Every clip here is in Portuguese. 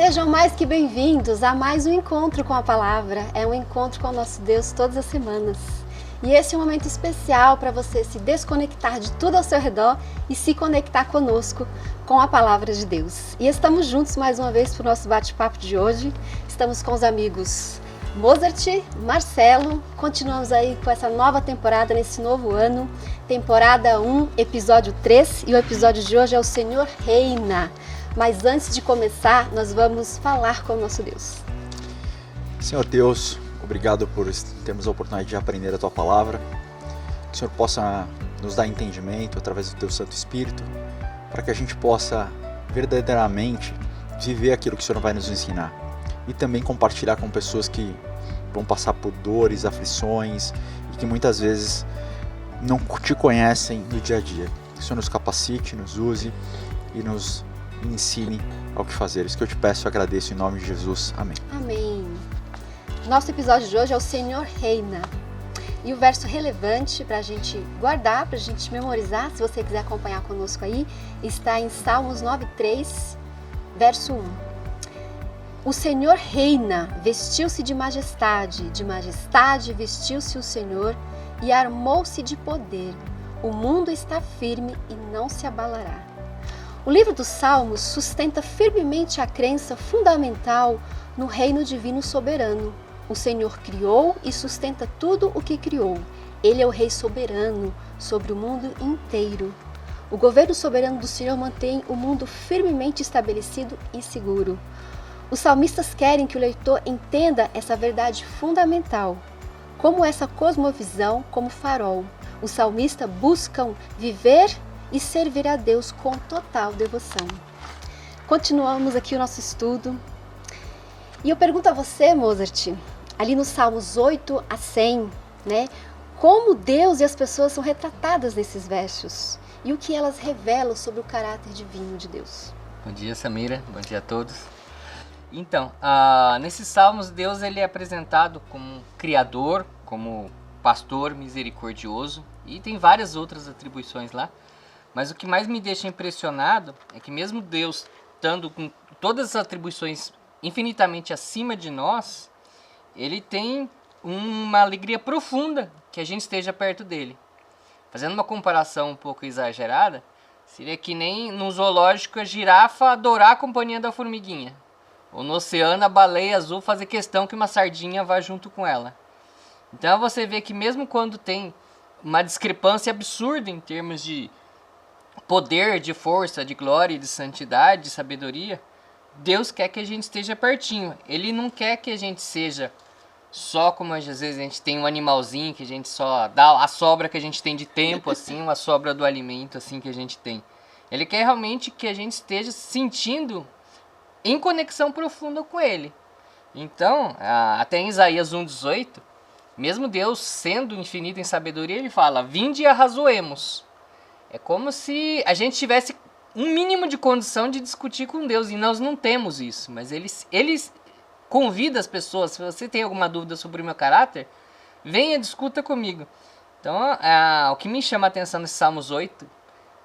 Sejam mais que bem-vindos a mais um encontro com a palavra. É um encontro com o nosso Deus todas as semanas. E esse é um momento especial para você se desconectar de tudo ao seu redor e se conectar conosco com a palavra de Deus. E estamos juntos mais uma vez para o nosso bate-papo de hoje. Estamos com os amigos Mozart, Marcelo. Continuamos aí com essa nova temporada nesse novo ano. Temporada 1, episódio 3. E o episódio de hoje é O Senhor Reina. Mas antes de começar, nós vamos falar com o nosso Deus. Senhor Deus, obrigado por termos a oportunidade de aprender a Tua Palavra. Que o Senhor possa nos dar entendimento através do Teu Santo Espírito, para que a gente possa verdadeiramente viver aquilo que o Senhor vai nos ensinar. E também compartilhar com pessoas que vão passar por dores, aflições e que muitas vezes não te conhecem no dia a dia. Que o Senhor nos capacite, nos use e nos ensine ao que fazer. Isso que eu te peço e agradeço em nome de Jesus. Amém. Amém. Nosso episódio de hoje é O Senhor Reina. E o verso relevante para a gente guardar, para a gente memorizar, se você quiser acompanhar conosco aí, está em Salmos 9:3, verso 1. O Senhor reina, vestiu-se de majestade vestiu-se o Senhor e armou-se de poder. O mundo está firme e não se abalará. O livro dos Salmos sustenta firmemente a crença fundamental no reino divino soberano. O Senhor criou e sustenta tudo o que criou. Ele é o rei soberano sobre o mundo inteiro. O governo soberano do Senhor mantém o mundo firmemente estabelecido e seguro. Os salmistas querem que o leitor entenda essa verdade fundamental. Como essa cosmovisão, como farol, os salmistas buscam viver e servir a Deus com total devoção. Continuamos aqui o nosso estudo. E eu pergunto a você, Mozart, ali nos Salmos 8 a 100, né? Como Deus e as pessoas são retratadas nesses versos e o que elas revelam sobre o caráter divino de Deus. Bom dia, Samira. Bom dia a todos. Então, nesses Salmos, Deus ele é apresentado como Criador, como Pastor misericordioso e tem várias outras atribuições lá. Mas o que mais me deixa impressionado é que mesmo Deus estando com todas as atribuições infinitamente acima de nós, Ele tem uma alegria profunda que a gente esteja perto dele. Fazendo uma comparação um pouco exagerada, seria que nem no zoológico a girafa adorar a companhia da formiguinha. Ou no oceano a baleia azul fazer questão que uma sardinha vá junto com ela. Então você vê que mesmo quando tem uma discrepância absurda em termos de poder, de força, de glória, de santidade, de sabedoria, Deus quer que a gente esteja pertinho. Ele não quer que a gente seja só como às vezes a gente tem um animalzinho que a gente só dá a sobra que a gente tem de tempo, assim, uma sobra do alimento assim que a gente tem. Ele quer realmente que a gente esteja sentindo em conexão profunda com Ele. Então, até em Isaías 1:18, mesmo Deus sendo infinito em sabedoria, Ele fala: vinde e arrazoemos. É como se a gente tivesse um mínimo de condição de discutir com Deus, e nós não temos isso, mas ele convida as pessoas: se você tem alguma dúvida sobre o meu caráter, venha, discuta comigo. Então, o que me chama a atenção nesses Salmos 8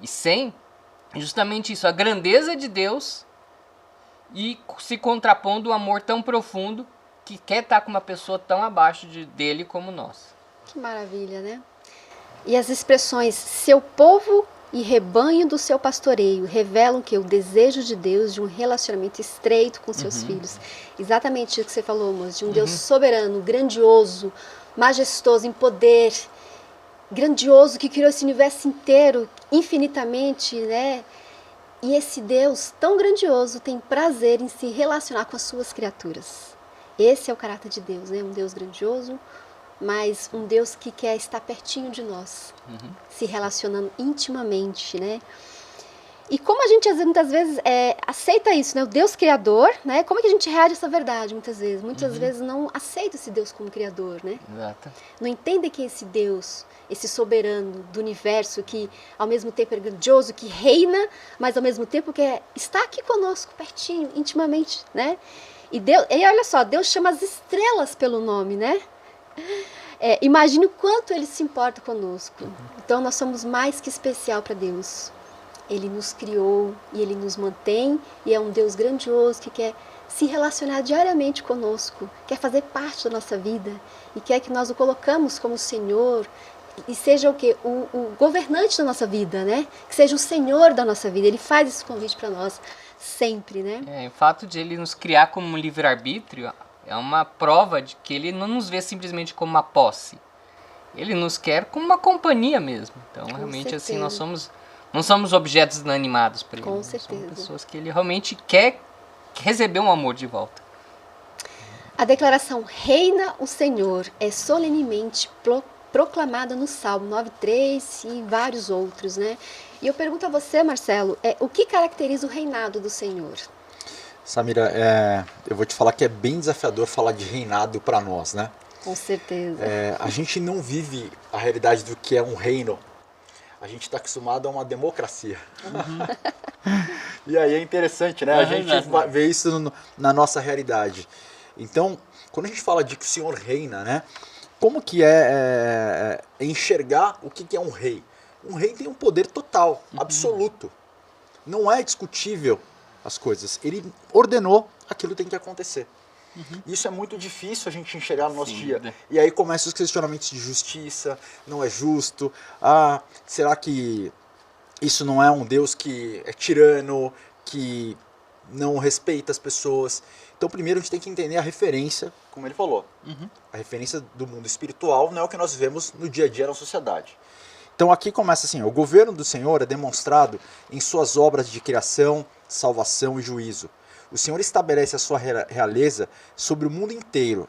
e 100 é justamente isso, a grandeza de Deus e se contrapondo o amor tão profundo que quer estar com uma pessoa tão abaixo dele como nós. Que maravilha, né? E as expressões seu povo e rebanho do seu pastoreio revelam que o desejo de Deus de um relacionamento estreito com seus filhos. Exatamente isso que você falou, moço, de um Deus soberano, grandioso, majestoso em poder, grandioso, que criou esse universo inteiro infinitamente, né? E esse Deus tão grandioso tem prazer em se relacionar com as suas criaturas. Esse é o caráter de Deus, né? Um Deus grandioso, mas um Deus que quer estar pertinho de nós, se relacionando intimamente, né? E como a gente muitas vezes aceita isso, né? O Deus criador, né? Como é que a gente reage a essa verdade muitas vezes? Muitas vezes não aceita esse Deus como criador, né? Exato. Não entende que esse Deus, esse soberano do universo, que ao mesmo tempo é grandioso, que reina, mas ao mesmo tempo que está aqui conosco, pertinho, intimamente, né? E olha só, Deus chama as estrelas pelo nome, né? Imagine o quanto Ele se importa conosco. Então nós somos mais que especial para Deus. Ele nos criou e Ele nos mantém, e é um Deus grandioso que quer se relacionar diariamente conosco, quer fazer parte da nossa vida e quer que nós o colocamos como Senhor e seja o quê? O governante da nossa vida, né? Que seja o Senhor da nossa vida. Ele faz esse convite para nós sempre, né? O fato de ele nos criar como um livre-arbítrio é uma prova de que ele não nos vê simplesmente como uma posse. Ele nos quer como uma companhia mesmo. Então, Com realmente, certeza. assim, não somos objetos inanimados para ele. Com Nós certeza. somos pessoas que ele realmente quer receber um amor de volta. A declaração reina o Senhor é solenemente proclamada no Salmo 9:3 e vários outros, né? E eu pergunto a você, Marcelo, o que caracteriza o reinado do Senhor? Samira, eu vou te falar que é bem desafiador falar de reinado para nós, né? Com certeza. A gente não vive a realidade do que é um reino. A gente está acostumado a uma democracia. E aí é interessante, né? A gente vê isso na nossa realidade. Então, quando a gente fala de que o Senhor reina, né? Como que é enxergar o que é um rei? Um rei tem um poder total, absoluto. Não é discutível as coisas. Ele ordenou, aquilo tem que acontecer. Isso é muito difícil a gente enxergar no nosso dia. E aí começam os questionamentos de justiça, não é justo. Será que isso não é um Deus que é tirano, que não respeita as pessoas? Então primeiro a gente tem que entender a referência, como ele falou. A referência do mundo espiritual não é o que nós vivemos no dia a dia na sociedade. Então aqui começa assim, o governo do Senhor é demonstrado em suas obras de criação, salvação e juízo. O Senhor estabelece a sua realeza sobre o mundo inteiro.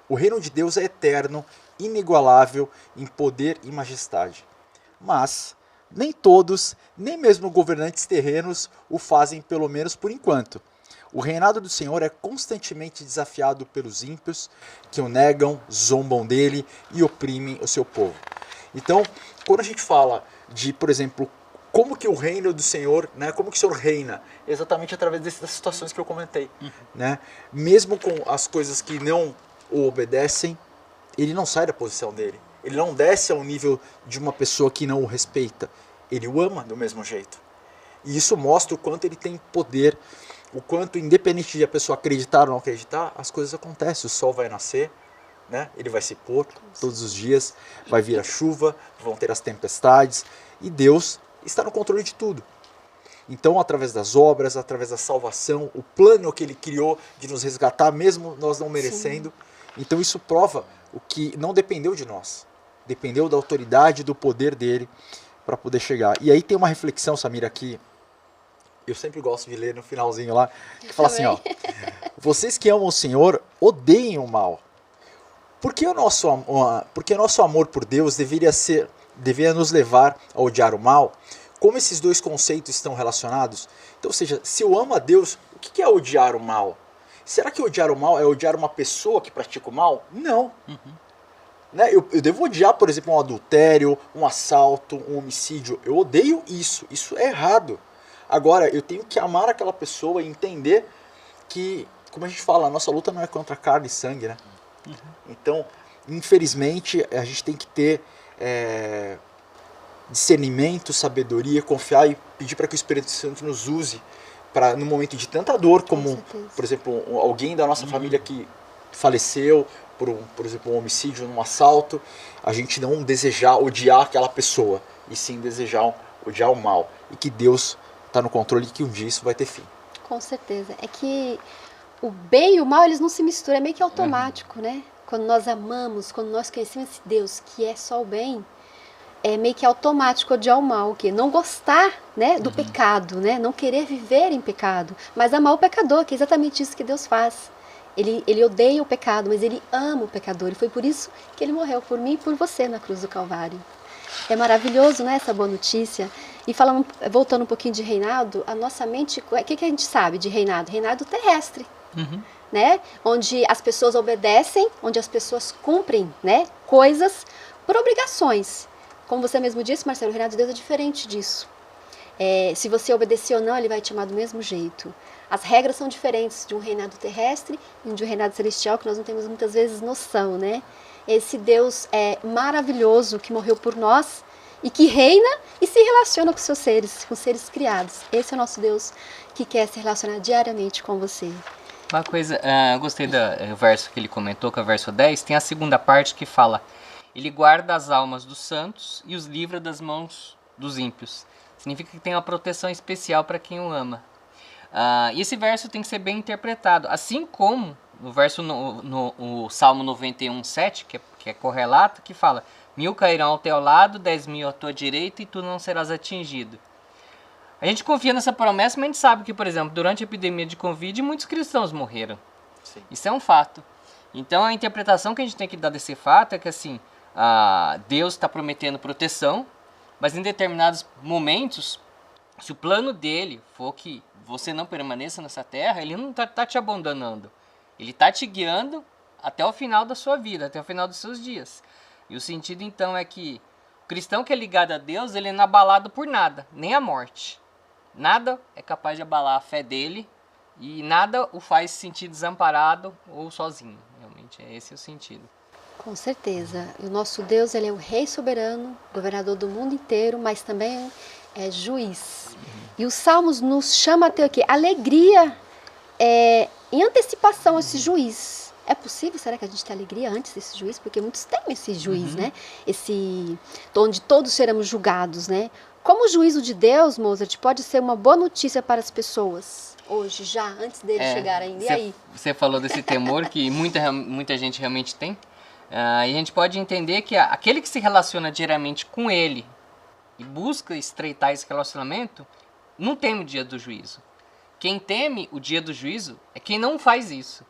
O reino de Deus é eterno, inigualável em poder e majestade. Mas nem todos, nem mesmo governantes terrenos, o fazem, pelo menos por enquanto. O reinado do Senhor é constantemente desafiado pelos ímpios, que o negam, zombam dele e oprimem o seu povo. Então, quando a gente fala de, por exemplo, como que o reino do Senhor, né, como que o Senhor reina? Exatamente através dessas situações que eu comentei. Né? Mesmo com as coisas que não o obedecem, ele não sai da posição dele. Ele não desce ao nível de uma pessoa que não o respeita. Ele o ama do mesmo jeito. E isso mostra o quanto ele tem poder, o quanto, independente de a pessoa acreditar ou não acreditar, as coisas acontecem. O sol vai nascer, né? Ele vai se pôr todos os dias, vai vir a chuva, vão ter as tempestades, e Deus está no controle de tudo. Então, através das obras, através da salvação, o plano que ele criou de nos resgatar, mesmo nós não merecendo. Sim. Então isso prova o que não dependeu de nós. Dependeu da autoridade, do poder dele para poder chegar. E aí tem uma reflexão, Samira, aqui, eu sempre gosto de ler no finalzinho lá, que fala assim, ó: vocês que amam o Senhor, odeiem o mal. Porque o nosso amor por Deus deveria nos levar a odiar o mal. Como esses dois conceitos estão relacionados? Então, ou seja, se eu amo a Deus, o que é odiar o mal? Será que odiar o mal é odiar uma pessoa que pratica o mal? Não. Né? Eu devo odiar, por exemplo, um adultério, um assalto, um homicídio. Eu odeio isso. Isso é errado. Agora, eu tenho que amar aquela pessoa e entender que, como a gente fala, a nossa luta não é contra carne e sangue, né? Então, infelizmente, a gente tem que ter discernimento, sabedoria, confiar e pedir para que o Espírito Santo nos use para, no momento de tanta dor, como, por exemplo, alguém da nossa família que faleceu por exemplo, um homicídio, um assalto, a gente não desejar odiar aquela pessoa, e sim desejar odiar o mal. E que Deus está no controle e que um dia isso vai ter fim. Com certeza. É que o bem e o mal, eles não se misturam, é meio que automático, né? Quando nós amamos, quando nós conhecemos esse Deus que é só o bem, é meio que automático odiar o mal, o quê? Não gostar, né, do pecado, né? Não querer viver em pecado, mas amar o pecador, que é exatamente isso que Deus faz. Ele odeia o pecado, mas ele ama o pecador, e foi por isso que ele morreu por mim e por você na cruz do Calvário. É maravilhoso, né, essa boa notícia. E falando, voltando um pouquinho de reinado, a nossa mente, o que a gente sabe de reinado? Reinado terrestre, né? Onde as pessoas obedecem, onde as pessoas cumprem, né, coisas por obrigações. Como você mesmo disse, Marcelo, o reinado de Deus é diferente disso. Se você obedecer ou não, ele vai te amar do mesmo jeito. As regras são diferentes de um reinado terrestre e de um reinado celestial, que nós não temos muitas vezes noção, né? Esse Deus é maravilhoso, que morreu por nós e que reina e se relaciona com seus seres, com seres criados. Esse é o nosso Deus que quer se relacionar diariamente com você. Uma coisa, eu gostei do verso que ele comentou, que é o verso 10, tem a segunda parte que fala: ele guarda as almas dos santos e os livra das mãos dos ímpios. Significa que tem uma proteção especial para quem o ama. E esse verso tem que ser bem interpretado, assim como no verso no Salmo 91:7, que é correlato, que fala: 1000 cairão ao teu lado, 10.000 à tua direita e tu não serás atingido. A gente confia nessa promessa, mas a gente sabe que, por exemplo, durante a epidemia de Covid, muitos cristãos morreram. Sim. Isso é um fato. Então a interpretação que a gente tem que dar desse fato é que assim, Deus está prometendo proteção, mas em determinados momentos, se o plano dele for que você não permaneça nessa terra, ele não está te abandonando. Ele está te guiando até o final da sua vida, até o final dos seus dias. E o sentido então é que o cristão que é ligado a Deus, ele não é abalado por nada, nem a morte. Nada é capaz de abalar a fé dele e nada o faz se sentir desamparado ou sozinho. Realmente, esse é o sentido. Com certeza. E o nosso Deus, ele é o Rei soberano, governador do mundo inteiro, mas também é juiz. E os Salmos nos chamam a ter o quê? Alegria em antecipação a esse juiz. É possível? Será que a gente tem alegria antes desse juiz? Porque muitos têm esse juiz, né? Onde todos seremos julgados, né? Como o juízo de Deus, Mozart, pode ser uma boa notícia para as pessoas hoje, já, antes dele chegar ainda. E aí? Você falou desse temor que muita gente realmente tem. E a gente pode entender que aquele que se relaciona diariamente com ele e busca estreitar esse relacionamento, não teme o dia do juízo. Quem teme o dia do juízo é quem não faz isso.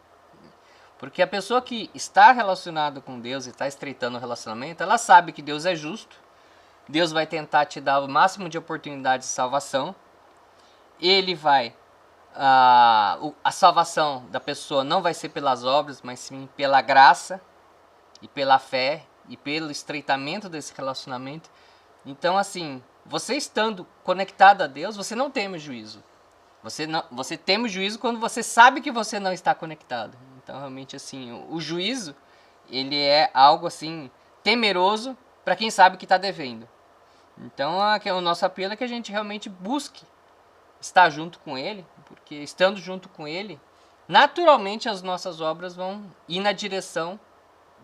Porque a pessoa que está relacionada com Deus e está estreitando o relacionamento, ela sabe que Deus é justo. Deus vai tentar te dar o máximo de oportunidades de salvação. Ele vai... a salvação da pessoa não vai ser pelas obras, mas sim pela graça e pela fé e pelo estreitamento desse relacionamento. Então, assim, você estando conectado a Deus, você não teme o juízo. Você teme o juízo quando você sabe que você não está conectado. Então, realmente, assim, o juízo, ele é algo, assim, temeroso para quem sabe que está devendo. Então, o nosso apelo é que a gente realmente busque estar junto com Ele, porque estando junto com Ele, naturalmente as nossas obras vão ir na direção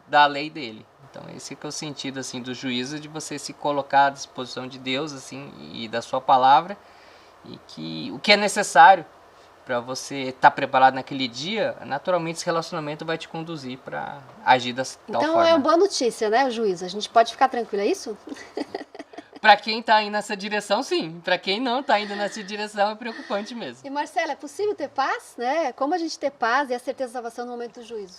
da lei dele. Então, esse que é o sentido, assim, do juízo, de você se colocar à disposição de Deus, assim, e da sua palavra, e que o que é necessário para você estar preparado naquele dia, naturalmente esse relacionamento vai te conduzir para agir da tal forma. Então é uma boa notícia, né, o juízo? A gente pode ficar tranquilo, é isso? Para quem está indo nessa direção, sim. Para quem não está indo nessa direção, é preocupante mesmo. E Marcela, é possível ter paz, né? Como a gente ter paz e a certeza da salvação no momento do juízo?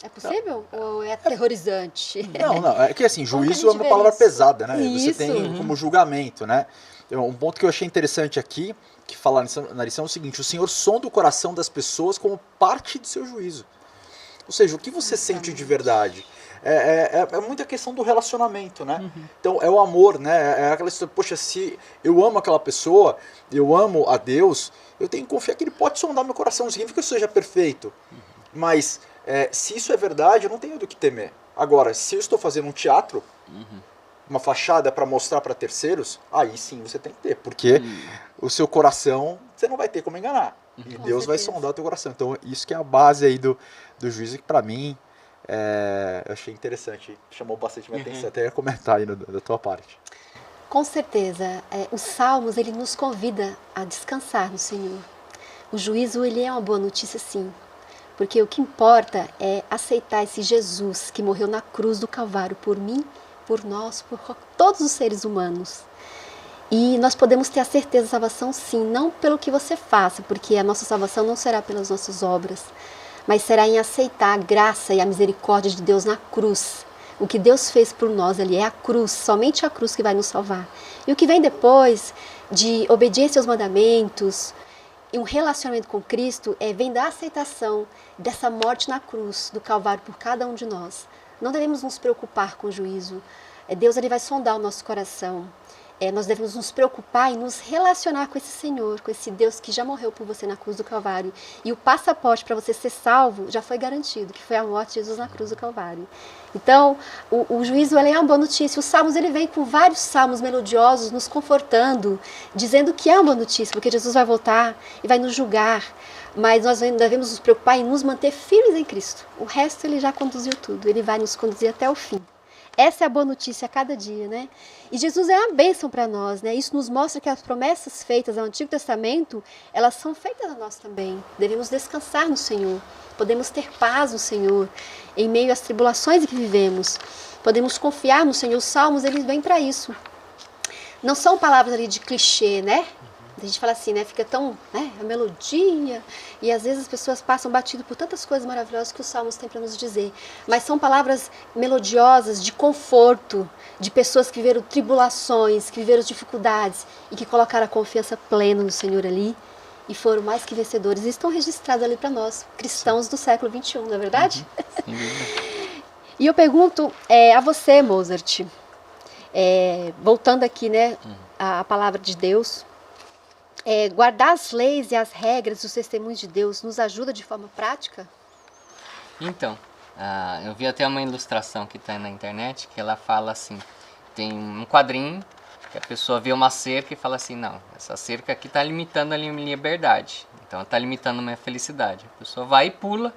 É possível? Ou é aterrorizante? Não. É que assim, juízo é uma palavra pesada, né? Isso. Você tem como julgamento, né? Um ponto que eu achei interessante aqui, que fala na lição, é o seguinte: o Senhor sonda o coração das pessoas como parte do seu juízo. Ou seja, o que você sente de verdade? É muita questão do relacionamento, né? Então, é o amor, né? É aquela história, poxa, se eu amo aquela pessoa, eu amo a Deus, eu tenho que confiar que Ele pode sondar meu coração. Não significa que eu seja perfeito, mas se isso é verdade, eu não tenho do que temer. Agora, se eu estou fazendo um teatro, uma fachada para mostrar para terceiros, aí sim você tem que ter, porque o seu coração, você não vai ter como enganar. E Deus vai sondar o teu coração. Então, isso que é a base aí do juízo, que para mim, eu achei interessante, chamou bastante minha atenção, até ia comentar aí da tua parte. Com certeza, os Salmos, ele nos convida a descansar no Senhor. O juízo, ele é uma boa notícia, sim, porque o que importa é aceitar esse Jesus que morreu na cruz do Calvário por mim, por nós, por todos os seres humanos. E nós podemos ter a certeza da salvação, sim, não pelo que você faça, porque a nossa salvação não será pelas nossas obras, mas será em aceitar a graça e a misericórdia de Deus na cruz. O que Deus fez por nós ali é a cruz, somente a cruz que vai nos salvar. E o que vem depois de obediência aos mandamentos e um relacionamento com Cristo vem da aceitação dessa morte na cruz, do Calvário por cada um de nós. Não devemos nos preocupar com o juízo. Deus, ele vai sondar o nosso coração. nós devemos nos preocupar e nos relacionar com esse Senhor, com esse Deus que já morreu por você na cruz do Calvário. E o passaporte para você ser salvo já foi garantido, que foi a morte de Jesus na cruz do Calvário. Então, o juízo ele é uma boa notícia. Os salmos, ele vem com vários salmos melodiosos, nos confortando, dizendo que é uma boa notícia, porque Jesus vai voltar e vai nos julgar. Mas nós devemos nos preocupar em nos manter firmes em Cristo. O resto ele já conduziu tudo, ele vai nos conduzir até o fim. Essa é a boa notícia a cada dia, né? E Jesus é uma bênção para nós, né? Isso nos mostra que as promessas feitas ao Antigo Testamento, elas são feitas a nós também. Devemos descansar no Senhor. Podemos ter paz no Senhor em meio às tribulações que vivemos. Podemos confiar no Senhor. Os salmos, eles vêm para isso. Não são palavras ali de clichê, né? A gente fala assim, né? Fica tão, né? A melodia. E às vezes as pessoas passam batido por tantas coisas maravilhosas que os salmos têm para nos dizer. Mas são palavras melodiosas, de conforto, de pessoas que viveram tribulações, que viveram dificuldades e que colocaram a confiança plena no Senhor ali e foram mais que vencedores. E estão registrados ali para nós, cristãos do século XXI, não é verdade? E eu pergunto a você, Mozart, voltando aqui, né, a palavra de Deus, guardar as leis e as regras dos testemunhos de Deus nos ajuda de forma prática? Então, eu vi até uma ilustração que está na internet, que ela fala assim, tem um quadrinho, que a pessoa vê uma cerca e fala assim, não, essa cerca aqui está limitando a minha liberdade, então está limitando a minha felicidade. A pessoa vai e pula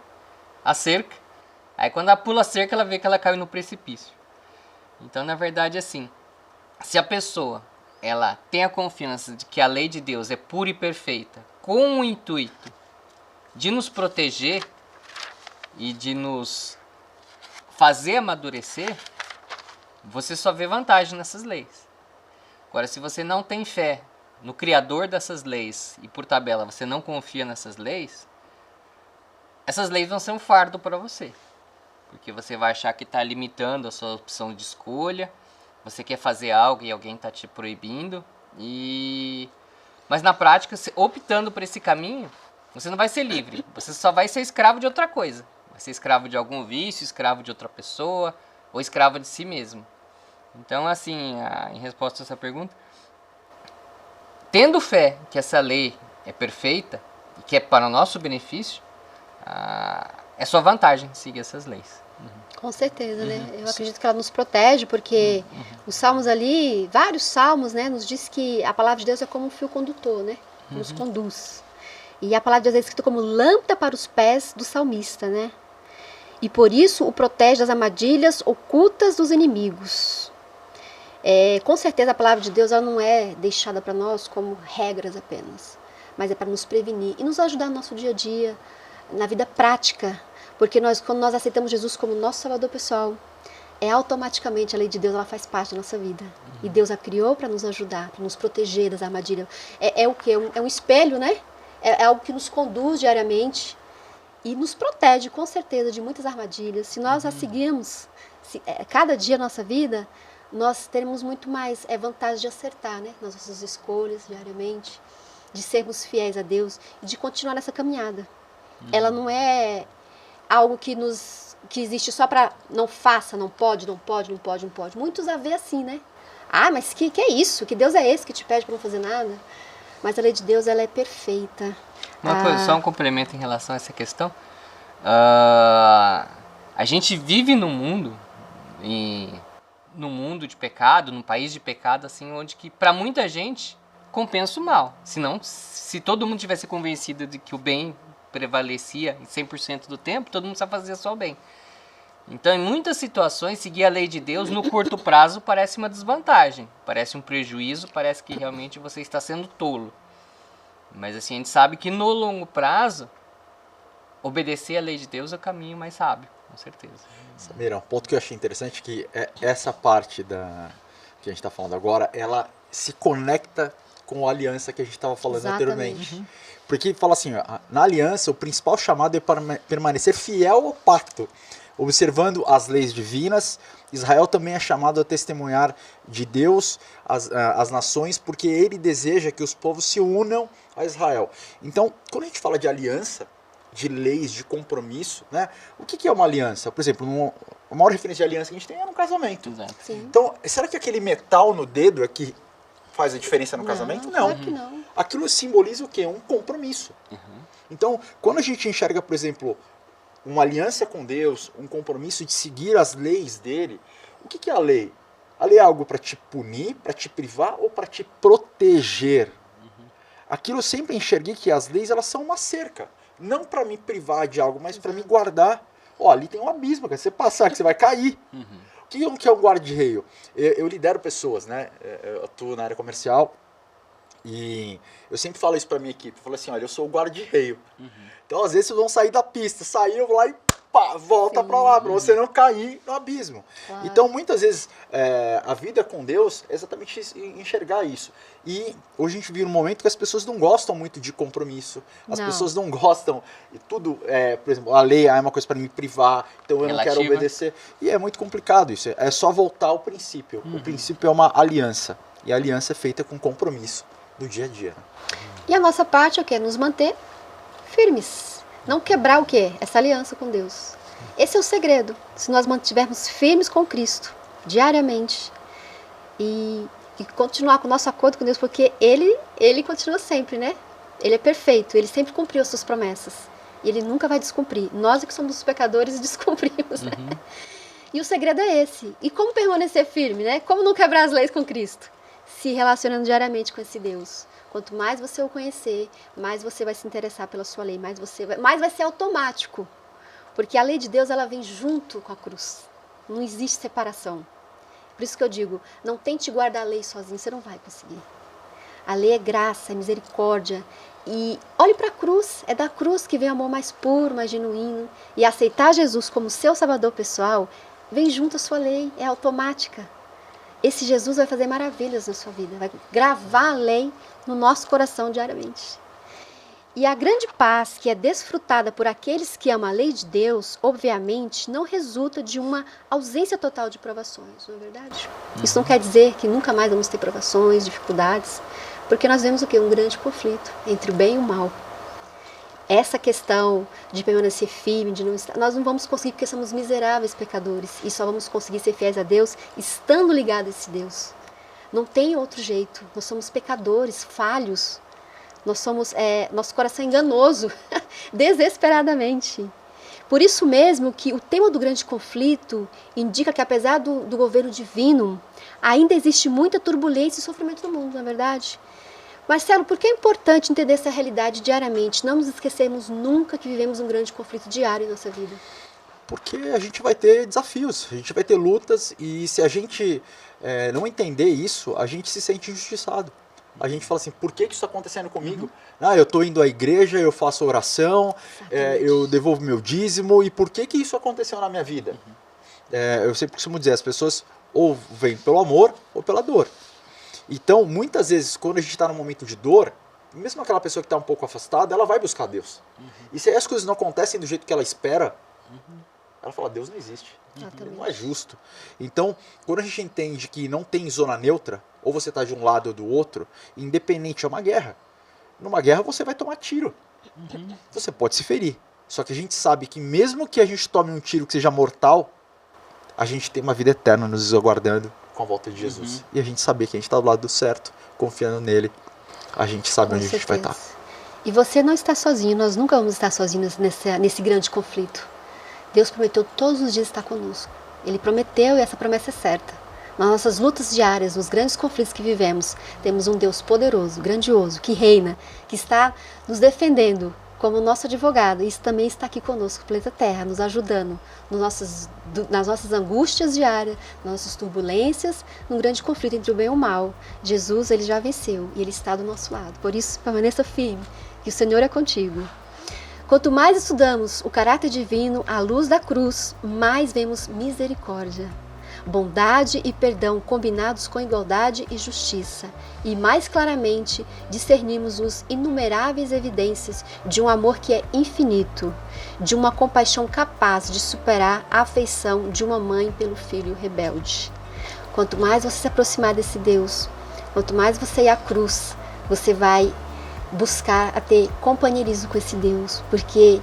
a cerca, aí quando ela pula a cerca, ela vê que ela caiu no precipício. Então, na verdade, assim, se a pessoa ela tem a confiança de que a lei de Deus é pura e perfeita, com o intuito de nos proteger e de nos fazer amadurecer, você só vê vantagem nessas leis. Agora, se você não tem fé no Criador dessas leis e, por tabela, você não confia nessas leis, essas leis vão ser um fardo para você. Porque você vai achar que está limitando a sua opção de escolha, você quer fazer algo e alguém está te proibindo. Mas na prática, optando por esse caminho, você não vai ser livre. Você só vai ser escravo de outra coisa. Vai ser escravo de algum vício, escravo de outra pessoa, ou escravo de si mesmo. Então, assim, em resposta a essa pergunta, tendo fé que essa lei é perfeita e que é para o nosso benefício, é sua vantagem seguir essas leis. Com certeza, né? Eu acredito que ela nos protege, porque os salmos ali, vários salmos, né, nos diz que a palavra de Deus é como um fio condutor, né? Nos conduz. E a palavra de Deus é escrita como lâmpada para os pés do salmista, né? E por isso o protege das armadilhas ocultas dos inimigos. Com certeza a palavra de Deus ela não é deixada para nós como regras apenas, mas é para nos prevenir e nos ajudar no nosso dia a dia, na vida prática. Porque quando nós aceitamos Jesus como nosso Salvador pessoal, automaticamente a lei de Deus ela faz parte da nossa vida. E Deus a criou para nos ajudar, para nos proteger das armadilhas. O quê? É um espelho, né? É algo que nos conduz diariamente e nos protege, com certeza, de muitas armadilhas. Se nós a seguirmos, cada dia da nossa vida, nós teremos muito mais vantagem de acertar, né? Nas nossas escolhas diariamente, de sermos fiéis a Deus e de continuar nessa caminhada. Ela não é algo que existe só para não faça, não pode. Muitos a vê assim, né? Mas que é isso? Que Deus é esse que te pede para não fazer nada? Mas a lei de Deus, ela é perfeita. Uma coisa, só um complemento em relação a essa questão. A gente vive num mundo de pecado, num país de pecado, assim, onde que para muita gente compensa o mal. Se todo mundo tivesse convencido de que o bem prevalecia em 100% do tempo, todo mundo sabe fazer só o bem. Então, em muitas situações, seguir a lei de Deus no curto prazo parece uma desvantagem, parece um prejuízo, parece que realmente você está sendo tolo. Mas assim, a gente sabe que no longo prazo, obedecer a lei de Deus é o caminho mais sábio, com certeza. Samira, um ponto que eu achei interessante é que essa parte que a gente está falando agora, ela se conecta com a aliança que a gente estava falando anteriormente. Porque fala assim, na aliança o principal chamado é para permanecer fiel ao pacto, observando as leis divinas. Israel também é chamado a testemunhar de Deus às nações, porque ele deseja que os povos se unam a Israel. Então, quando a gente fala de aliança, de leis, de compromisso, né? O que é uma aliança? Por exemplo, a maior referência de aliança que a gente tem é no casamento. Exato. Então, será que aquele metal no dedo é que faz a diferença no casamento? Não. Claro que não. Aquilo simboliza o quê? Um compromisso. Então, quando a gente enxerga, por exemplo, uma aliança com Deus, um compromisso de seguir as leis dele, o que é a lei? A lei é algo para te punir, para te privar ou para te proteger? Aquilo eu sempre enxerguei que as leis elas são uma cerca. Não para me privar de algo, mas para me guardar. Ó, ali tem um abismo, cara. Você passar que você vai cair. O que é um guarda-reio? Eu lidero pessoas, né? Eu atuo na área comercial e eu sempre falo isso para minha equipe. Eu falo assim, olha, eu sou o guarda-reio. Então, às vezes, vocês vão sair da pista. Sair, eu vou lá e pá, volta para lá, para você não cair no abismo. Claro. Então, muitas vezes, a vida com Deus é exatamente enxergar isso. E hoje a gente vive um momento que as pessoas não gostam muito de compromisso. As pessoas não gostam. E tudo, por exemplo, a lei é uma coisa para me privar, então eu não quero obedecer. E é muito complicado isso. É só voltar ao princípio. O princípio é uma aliança. E a aliança é feita com compromisso do dia a dia. E a nossa parte é o quê? Nos manter firmes. Não quebrar o quê? Essa aliança com Deus. Esse é o segredo. Se nós mantivermos firmes com Cristo, diariamente, e continuar com o nosso acordo com Deus, porque Ele continua sempre, né? Ele é perfeito, Ele sempre cumpriu as suas promessas. E Ele nunca vai descumprir. Nós é que somos os pecadores descumprimos, né? E o segredo é esse. E como permanecer firme, né? Como não quebrar as leis com Cristo? Se relacionando diariamente com esse Deus. Quanto mais você o conhecer, mais você vai se interessar pela sua lei, mais vai ser automático. Porque a lei de Deus, ela vem junto com a cruz. Não existe separação. Por isso que eu digo, não tente guardar a lei sozinho, você não vai conseguir. A lei é graça, é misericórdia. E olhe para a cruz, é da cruz que vem o amor mais puro, mais genuíno. E aceitar Jesus como seu salvador pessoal, vem junto à sua lei, é automática. Esse Jesus vai fazer maravilhas na sua vida, vai gravar a lei no nosso coração diariamente. E a grande paz que é desfrutada por aqueles que amam a lei de Deus, obviamente, não resulta de uma ausência total de provações, não é verdade? Isso não quer dizer que nunca mais vamos ter provações, dificuldades, porque nós vemos o quê? Um grande conflito entre o bem e o mal. Essa questão de permanecer firme, de não estar, nós não vamos conseguir porque somos miseráveis pecadores e só vamos conseguir ser fiéis a Deus estando ligados a esse Deus. Não tem outro jeito, nós somos pecadores, falhos, nós somos, nosso coração é enganoso, desesperadamente. Por isso mesmo que o tema do grande conflito indica que apesar do governo divino, ainda existe muita turbulência e sofrimento no mundo, não é verdade? Marcelo, por que é importante entender essa realidade diariamente? Não nos esquecermos nunca que vivemos um grande conflito diário em nossa vida. Porque a gente vai ter desafios, a gente vai ter lutas e se a gente não entender isso, a gente se sente injustiçado. A gente fala assim, por que isso está acontecendo comigo? Eu estou indo à igreja, eu faço oração, eu devolvo meu dízimo e por que isso aconteceu na minha vida? Eu sempre costumo dizer, as pessoas ou vêm pelo amor ou pela dor. Então, muitas vezes, quando a gente está num momento de dor, mesmo aquela pessoa que está um pouco afastada, ela vai buscar Deus. E se as coisas não acontecem do jeito que ela espera, ela fala, Deus não existe. Não é justo. Então, quando a gente entende que não tem zona neutra, ou você está de um lado ou do outro, independente, é uma guerra. Numa guerra você vai tomar tiro. Você pode se ferir. Só que a gente sabe que mesmo que a gente tome um tiro que seja mortal, a gente tem uma vida eterna nos aguardando com a volta de Jesus. E a gente saber que a gente está do lado certo, confiando nele, a gente sabe onde a gente vai estar. E você não está sozinho, nós nunca vamos estar sozinhos nesse grande conflito. Deus prometeu todos os dias estar conosco. Ele prometeu e essa promessa é certa. Nas nossas lutas diárias, nos grandes conflitos que vivemos, temos um Deus poderoso, grandioso, que reina, que está nos defendendo como nosso advogado. E isso também está aqui conosco, no planeta Terra, nos ajudando nas nossas angústias diárias, nas nossas turbulências, num grande conflito entre o bem e o mal. Jesus, ele já venceu e ele está do nosso lado. Por isso, permaneça firme, que o Senhor é contigo. Quanto mais estudamos o caráter divino à luz da cruz, mais vemos misericórdia, bondade e perdão combinados com igualdade e justiça, e mais claramente discernimos os inumeráveis evidências de um amor que é infinito, de uma compaixão capaz de superar a afeição de uma mãe pelo filho rebelde. Quanto mais você se aproximar desse Deus, quanto mais você ir à cruz, você vai buscar a ter companheirismo com esse Deus, porque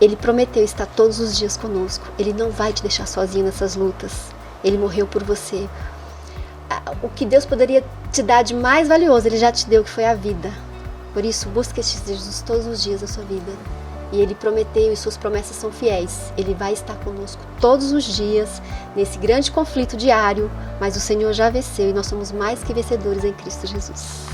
Ele prometeu estar todos os dias conosco. Ele não vai te deixar sozinho nessas lutas. Ele morreu por você. o que Deus poderia te dar de mais valioso, Ele já te deu, que foi a vida. Por isso, busque este Jesus todos os dias da sua vida. E Ele prometeu, e suas promessas são fiéis. Ele vai estar conosco todos os dias, nesse grande conflito diário, mas o Senhor já venceu e nós somos mais que vencedores em Cristo Jesus.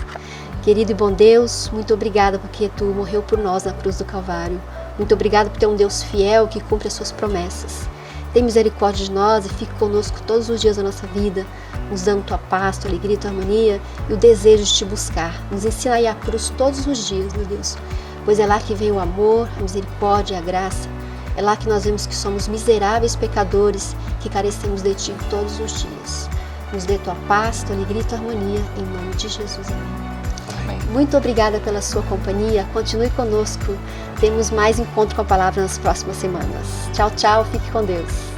Querido e bom Deus, muito obrigada porque Tu morreu por nós na cruz do Calvário. Muito obrigada por ter um Deus fiel que cumpre as suas promessas. Tem misericórdia de nós e fique conosco todos os dias da nossa vida, nos dando Tua paz, Tua alegria, Tua harmonia e o desejo de Te buscar. Nos ensina a ir à cruz todos os dias, meu Deus, pois é lá que vem o amor, a misericórdia e a graça. É lá que nós vemos que somos miseráveis pecadores, que carecemos de Ti todos os dias. Nos dê Tua paz, Tua alegria e Tua harmonia, em nome de Jesus. Amém. Muito obrigada pela sua companhia. Continue conosco. Temos mais encontro com a palavra nas próximas semanas. Tchau, tchau. Fique com Deus.